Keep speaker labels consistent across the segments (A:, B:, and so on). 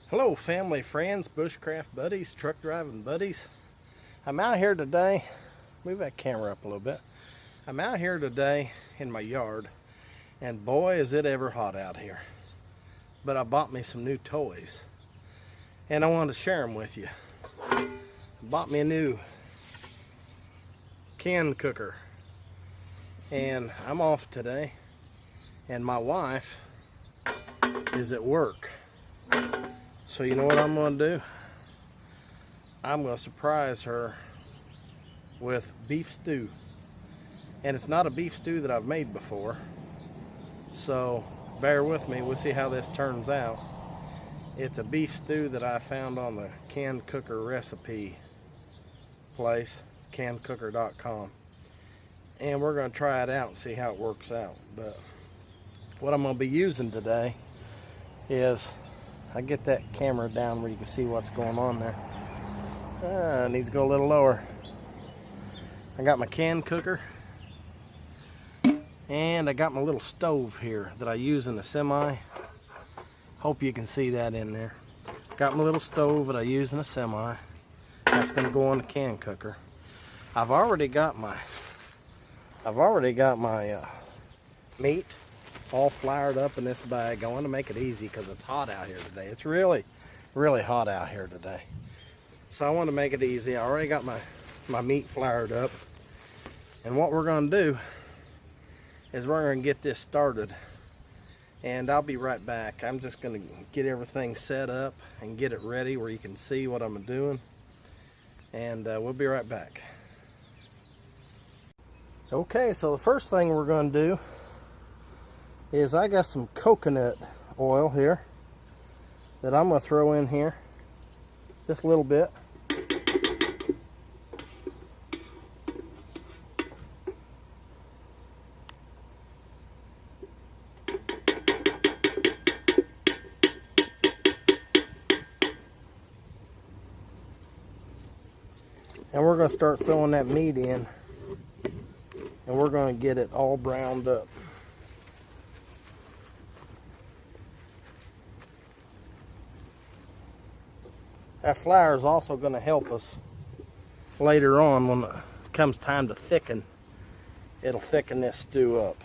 A: Hello family, friends, bushcraft buddies, truck driving buddies. I'm out here today, move that camera up a little bit. I'm out here today in my yard and boy is it ever hot out here. But I bought me some new toys and I wanted to share them with you. I bought me a new CanCooker and I'm off today and my wife is at work. So you know what I'm going to do? I'm going to surprise her with beef stew. And it's not a beef stew that I've made before. So bear with me, we'll see how this turns out. It's a beef stew that I found on the CanCooker recipe place, CanCooker.com. And we're going to try it out and see how it works out. But what I'm going to be using today is, I get that camera down where you can see what's going on there. It needs to go a little lower. I got my CanCooker and I got my little stove here that I use in the semi. Hope you can see that in there. Got my little stove that I use in a semi. That's going to go on the CanCooker. I've already got my meat all floured up in this bag. I want to make it easy because it's hot out here today. It's really hot out here today. So I want to make it easy. I already got my meat floured up. And what we're going to do is we're going to get this started. And I'll be right back. I'm just going to get everything set up and get it ready where you can see what I'm doing. And we'll be right back. Okay, so the first thing we're going to do is I got some coconut oil here that I'm going to throw in here just a little bit. And we're going to start throwing that meat in and we're going to get it all browned up. That flour is also going to help us later on when it comes time to thicken. It'll thicken this stew up.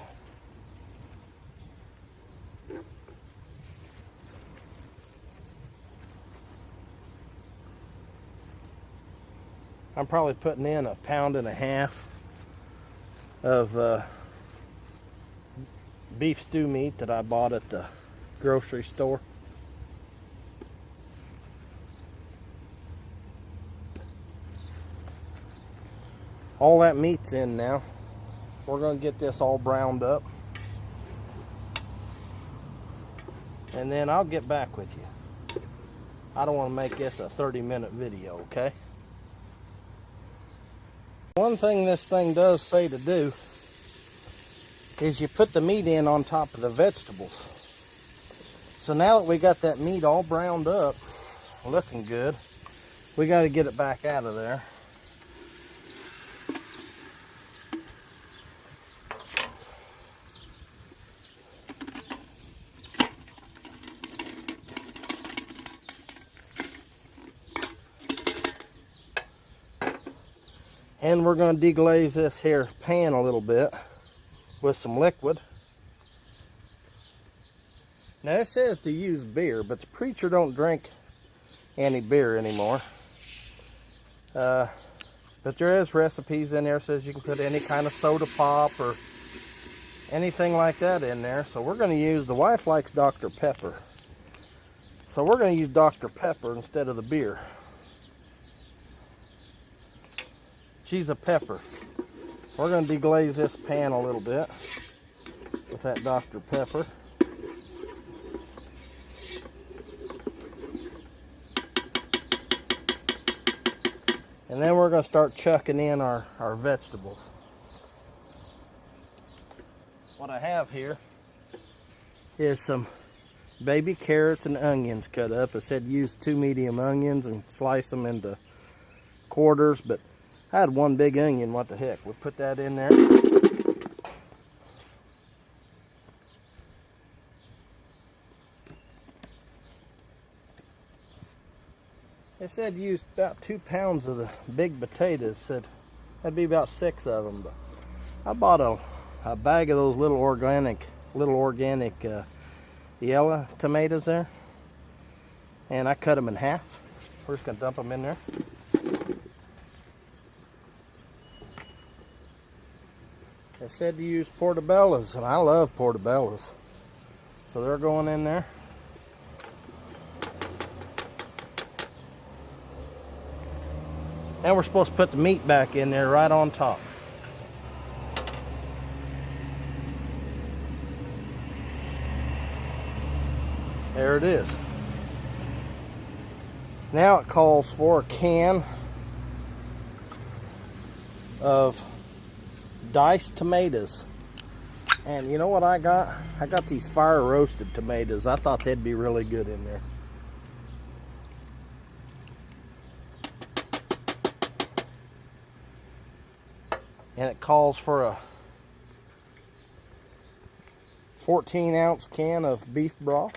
A: I'm probably putting in 1.5 pounds of beef stew meat that I bought at the grocery store. All that meat's in now. We're going to get this all browned up. And then I'll get back with you. I don't want to make this a 30-minute video, okay? One thing this thing does say to do is you put the meat in on top of the vegetables. So now that we got that meat all browned up, looking good, we got to get it back out of there. And we're going to deglaze this here pan a little bit with some liquid. Now it says to use beer, but the preacher don't drink any beer anymore. But there is recipes in there that says you can put any kind of soda pop or anything like that in there. So we're going to use, the wife likes Dr. Pepper. So we're going to use Dr. Pepper instead of the beer. She's a pepper. We're going to deglaze this pan a little bit with that Dr. Pepper. And then we're going to start chucking in our vegetables. What I have here is some baby carrots and onions cut up. It said use 2 medium onions and slice them into quarters, but I had 1 big onion, what the heck. We'll put that in there. They said use about 2 pounds of the big potatoes. Said that'd be about 6 of them. But I bought a bag of those little organic yellow tomatoes there, and I cut them in half. We're just gonna dump them in there. They said to use portobellos, and I love portobellos, so they're going in there. And we're supposed to put the meat back in there right on top. There it is. Now it calls for a can of diced tomatoes. And you know what I got? I got these fire roasted tomatoes. I thought they'd be really good in there. And it calls for a 14-ounce can of beef broth.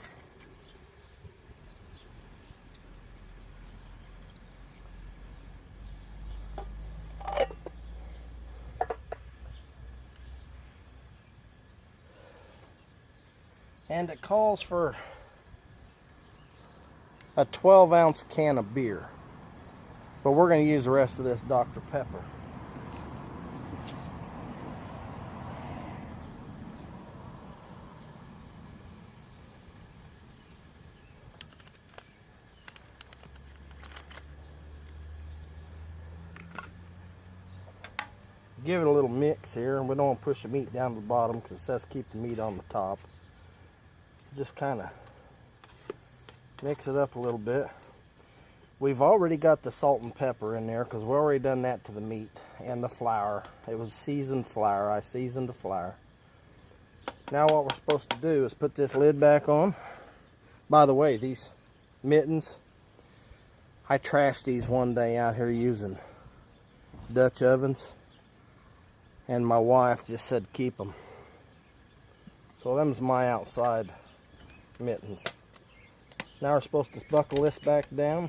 A: And it calls for a 12-ounce can of beer. But we're going to use the rest of this Dr. Pepper. Give it a little mix here, and we don't want to push the meat down to the bottom because it says keep the meat on the top. Just kind of mix it up a little bit. We've already got the salt and pepper in there because we've already done that to the meat and the flour. It was seasoned flour. I seasoned the flour. Now what we're supposed to do is put this lid back on. By the way, these mittens, I trashed these one day out here using Dutch ovens, and my wife just said keep them. So them's my outside mittens. Now we're supposed to buckle this back down,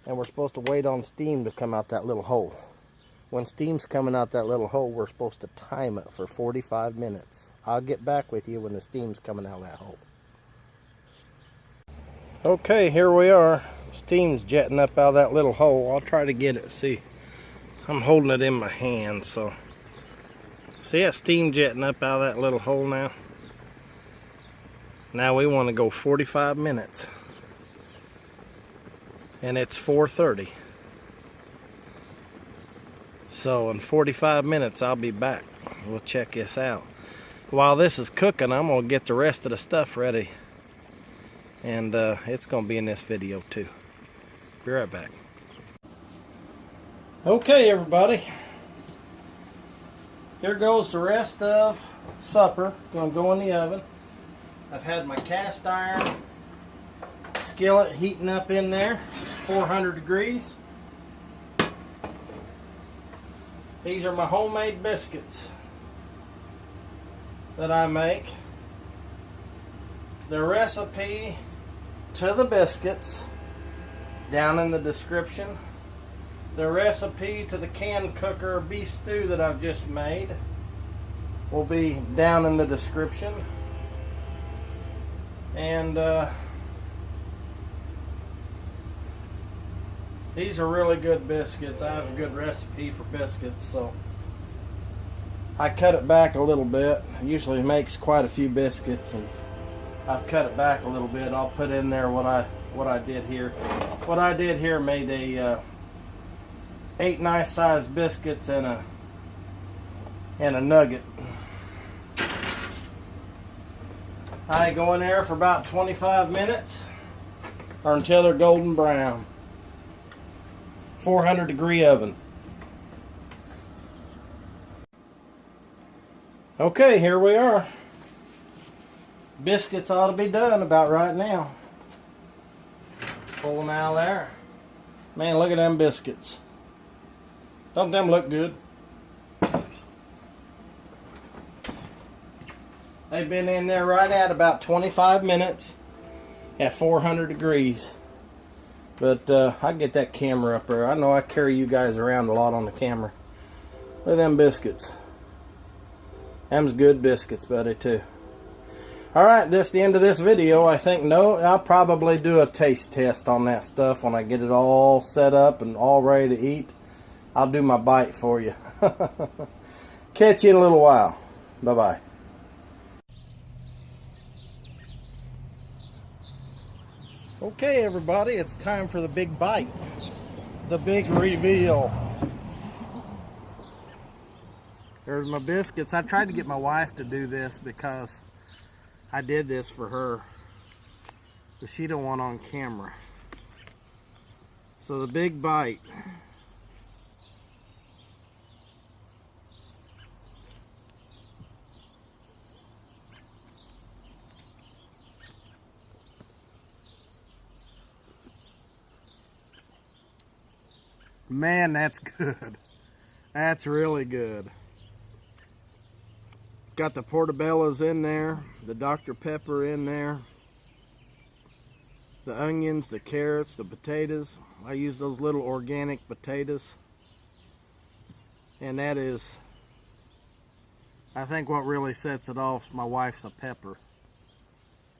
A: and we're supposed to wait on steam to come out that little hole. When steam's coming out that little hole, we're supposed to time it for 45 minutes. I'll get back with you when the steam's coming out of that hole. Okay, here we are. Steam's jetting up out of that little hole. I'll try to get it. See, I'm holding it in my hand, so see that steam jetting up out of that little hole now? Now we want to go 45 minutes. And it's 4:30. So in 45 minutes I'll be back. We'll check this out. While this is cooking, I'm going to get the rest of the stuff ready. And it's going to be in this video too. Be right back. Okay, everybody. Here goes the rest of supper. Going to go in the oven. I've had my cast iron skillet heating up in there, 400 degrees. These are my homemade biscuits that I make. The recipe to the biscuits down in the description. The recipe to the CanCooker beef stew that I've just made will be down in the description. And these are really good biscuits. I have a good recipe for biscuits, so I cut it back a little bit. It usually makes quite a few biscuits, and I've cut it back a little bit. I'll put in there what I did here. What I did here made a 8 nice sized biscuits and a nugget. I go in there for about 25 minutes or until they're golden brown. 400 degree oven. Okay, here we are. Biscuits ought to be done about right now. Pull them out of there. Man, look at them biscuits. Don't them look good? They've been in there right at about 25 minutes at 400 degrees. But I get that camera up there. I know I carry you guys around a lot on the camera. Look at them biscuits. Them's good biscuits, buddy, too. Alright, that's the end of this video. I think, no, I'll probably do a taste test on that stuff when I get it all set up and all ready to eat. I'll do my bite for you. Catch you in a little while. Bye-bye. Okay, everybody, it's time for the big bite. The big reveal. There's my biscuits. I tried to get my wife to do this because I did this for her, but she don't want on camera. So the big bite. Man, that's good. That's really good. It's got the portobellos in there, the Dr. Pepper in there, the onions, the carrots, the potatoes. I use those little organic potatoes. And that is, I think what really sets it off is my wife's a pepper.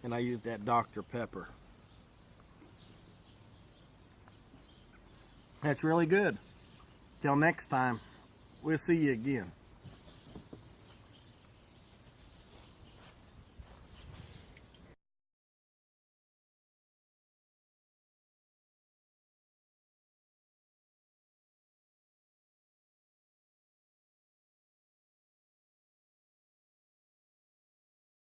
A: And I used that Dr. Pepper. That's really good. Till next time, we'll see you again.